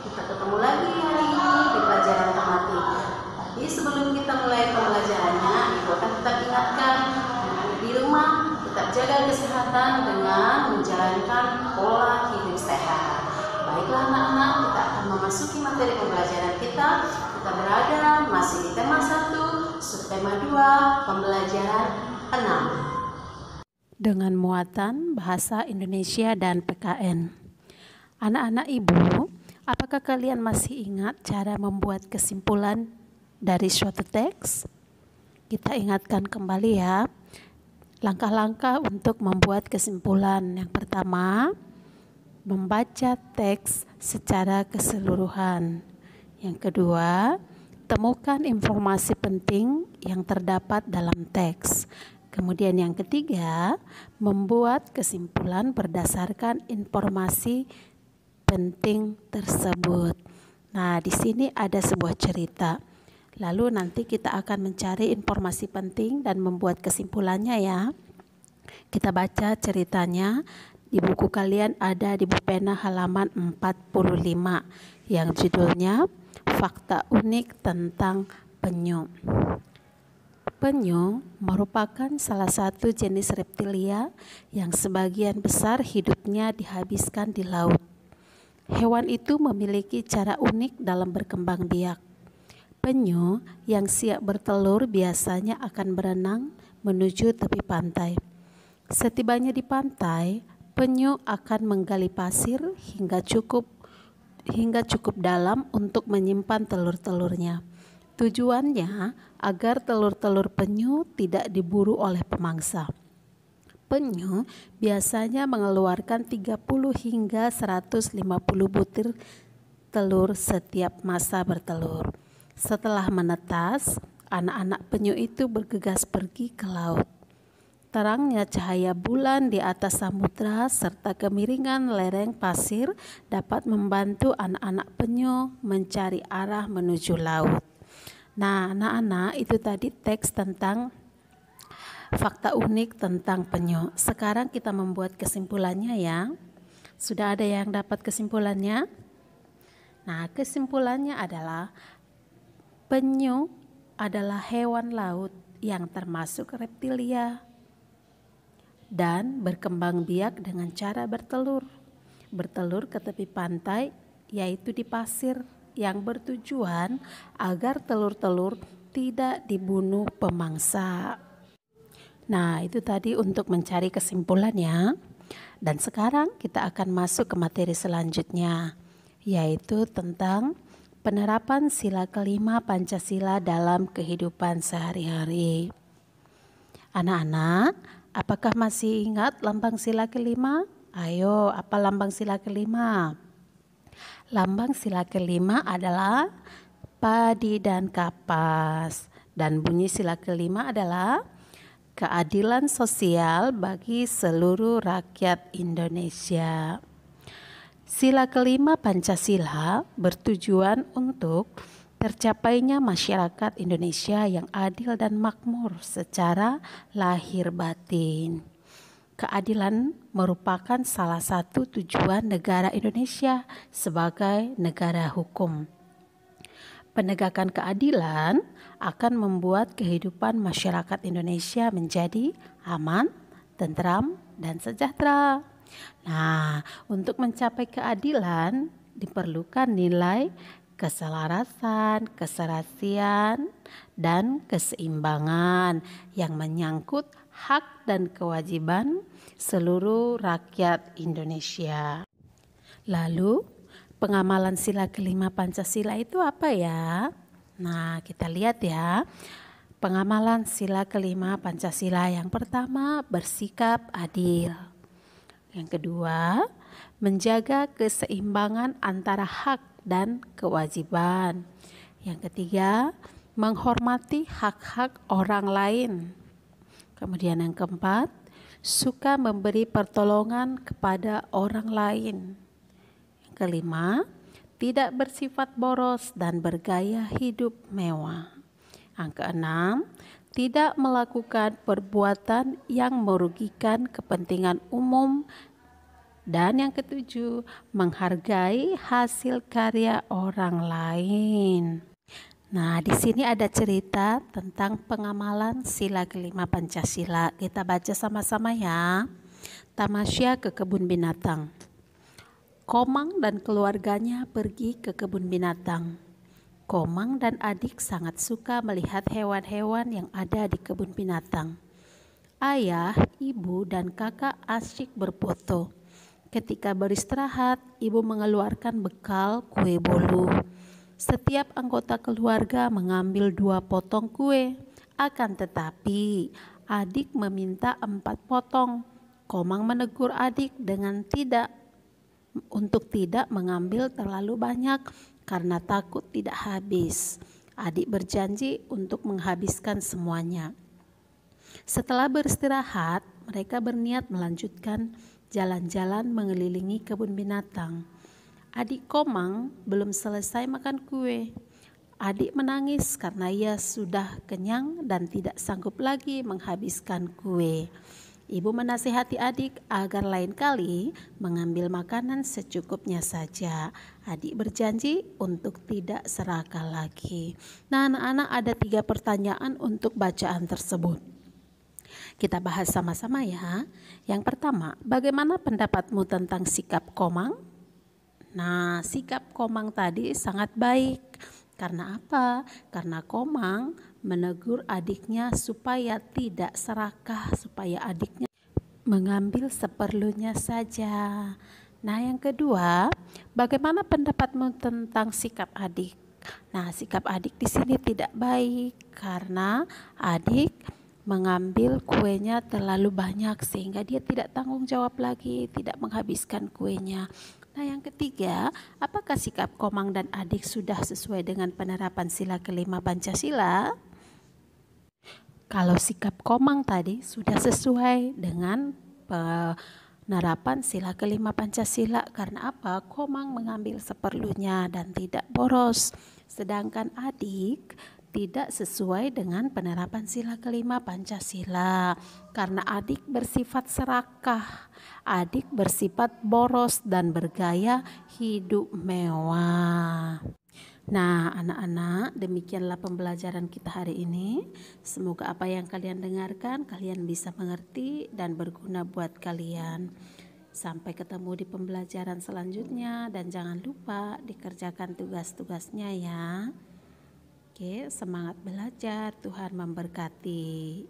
Kita ketemu lagi hari ini di pelajaran tematik. Tapi sebelum kita mulai pembelajarannya, Ibu akan tetap ingatkan anak-anak di rumah tetap jaga kesehatan dengan menjalankan pola hidup sehat. Baiklah anak-anak, kita akan memasuki materi pembelajaran kita. Kita berada masih di tema 1, subtema 2, pembelajaran 6. Dengan muatan bahasa Indonesia dan PKN. Anak-anak Ibu, apakah kalian masih ingat cara membuat kesimpulan dari suatu teks? Kita ingatkan kembali ya, langkah-langkah untuk membuat kesimpulan. Yang pertama, membaca teks secara keseluruhan. Yang kedua, temukan informasi penting yang terdapat dalam teks. Kemudian yang ketiga, membuat kesimpulan berdasarkan informasi penting tersebut. Nah, di sini ada sebuah cerita. Lalu nanti kita akan mencari informasi penting dan membuat kesimpulannya ya. Kita baca ceritanya. Di buku kalian ada di buku pena halaman 45 yang judulnya Fakta Unik Tentang Penyu. Penyu merupakan salah satu jenis reptilia yang sebagian besar hidupnya dihabiskan di laut. Hewan itu memiliki cara unik dalam berkembang biak. Penyu yang siap bertelur biasanya akan berenang menuju tepi pantai. Setibanya di pantai, penyu akan menggali pasir hingga cukup dalam untuk menyimpan telur-telurnya. Tujuannya agar telur-telur penyu tidak diburu oleh pemangsa. Penyu biasanya mengeluarkan 30 hingga 150 butir telur setiap masa bertelur. Setelah menetas, anak-anak penyu itu bergegas pergi ke laut. Terangnya cahaya bulan di atas samudra serta kemiringan lereng pasir dapat membantu anak-anak penyu mencari arah menuju laut. Nah, anak-anak, itu tadi teks tentang fakta unik tentang penyu. Sekarang kita membuat kesimpulannya ya. Sudah ada yang dapat kesimpulannya? Nah, kesimpulannya adalah penyu adalah hewan laut yang termasuk reptilia dan berkembang biak dengan cara bertelur. Bertelur ke tepi pantai, yaitu di pasir, yang bertujuan agar telur-telur tidak dibunuh pemangsa. Nah, itu tadi untuk mencari kesimpulannya. Dan sekarang kita akan masuk ke materi selanjutnya, yaitu tentang penerapan sila kelima Pancasila dalam kehidupan sehari-hari. Anak-anak, apakah masih ingat lambang sila kelima? Ayo, apa lambang sila kelima? Lambang sila kelima adalah padi dan kapas. Dan bunyi sila kelima adalah keadilan sosial bagi seluruh rakyat Indonesia. Sila kelima Pancasila bertujuan untuk tercapainya masyarakat Indonesia yang adil dan makmur secara lahir batin. Keadilan merupakan salah satu tujuan negara Indonesia sebagai negara hukum. Penegakan keadilan akan membuat kehidupan masyarakat Indonesia menjadi aman, tentram, dan sejahtera. Nah, untuk mencapai keadilan diperlukan nilai keselarasan, keserasian, dan keseimbangan yang menyangkut hak dan kewajiban seluruh rakyat Indonesia. Lalu, pengamalan sila kelima Pancasila itu apa ya? Nah, kita lihat ya. Pengamalan sila kelima Pancasila yang pertama, bersikap adil. Yang kedua, menjaga keseimbangan antara hak dan kewajiban. Yang ketiga, menghormati hak-hak orang lain. Kemudian yang keempat, suka memberi pertolongan kepada orang lain. Yang kelima, tidak bersifat boros dan bergaya hidup mewah. Yang keenam, tidak melakukan perbuatan yang merugikan kepentingan umum Dan yang ketujuh, menghargai hasil karya orang lain. Nah, di sini ada cerita tentang pengamalan sila kelima Pancasila. Kita baca sama-sama ya. Tamasya ke kebun binatang. Komang dan keluarganya pergi ke kebun binatang. Komang dan adik sangat suka melihat hewan-hewan yang ada di kebun binatang. Ayah, ibu, dan kakak asyik berfoto. Ketika beristirahat, ibu mengeluarkan bekal kue bolu. Setiap anggota keluarga mengambil 2 potong kue. Akan tetapi, adik meminta 4 potong. Komang menegur adik dengan untuk tidak mengambil terlalu banyak karena takut tidak habis. Adik berjanji untuk menghabiskan semuanya. Setelah beristirahat, mereka berniat melanjutkan jalan-jalan mengelilingi kebun binatang. Adik Komang belum selesai makan kue. Adik menangis karena ia sudah kenyang dan tidak sanggup lagi menghabiskan kue. Ibu menasihati adik agar lain kali mengambil makanan secukupnya saja. Adik berjanji untuk tidak serakah lagi. Nah, anak-anak, ada 3 pertanyaan untuk bacaan tersebut. Kita bahas sama-sama ya. Yang pertama, bagaimana pendapatmu tentang sikap Komang? Nah, sikap Komang tadi sangat baik. Karena apa? Karena Komang menegur adiknya supaya tidak serakah, supaya adiknya mengambil seperlunya saja. Nah, yang kedua, bagaimana pendapatmu tentang sikap adik? Nah, sikap adik di sini tidak baik karena adik mengambil kuenya terlalu banyak sehingga dia tidak tanggung jawab lagi, tidak menghabiskan kuenya. Nah, yang ketiga, apakah sikap Komang dan adik sudah sesuai dengan penerapan sila kelima Pancasila? Kalau sikap Komang tadi sudah sesuai dengan penerapan sila kelima Pancasila. Karena apa? Komang mengambil seperlunya dan tidak boros. Sedangkan adik tidak sesuai dengan penerapan sila kelima Pancasila karena adik bersifat serakah, adik bersifat boros dan bergaya hidup mewah. Nah, anak-anak, demikianlah pembelajaran kita hari ini. Semoga apa yang kalian dengarkan kalian bisa mengerti dan berguna buat kalian. Sampai ketemu di pembelajaran selanjutnya dan jangan lupa dikerjakan tugas-tugasnya ya. Oke, semangat belajar, Tuhan memberkati.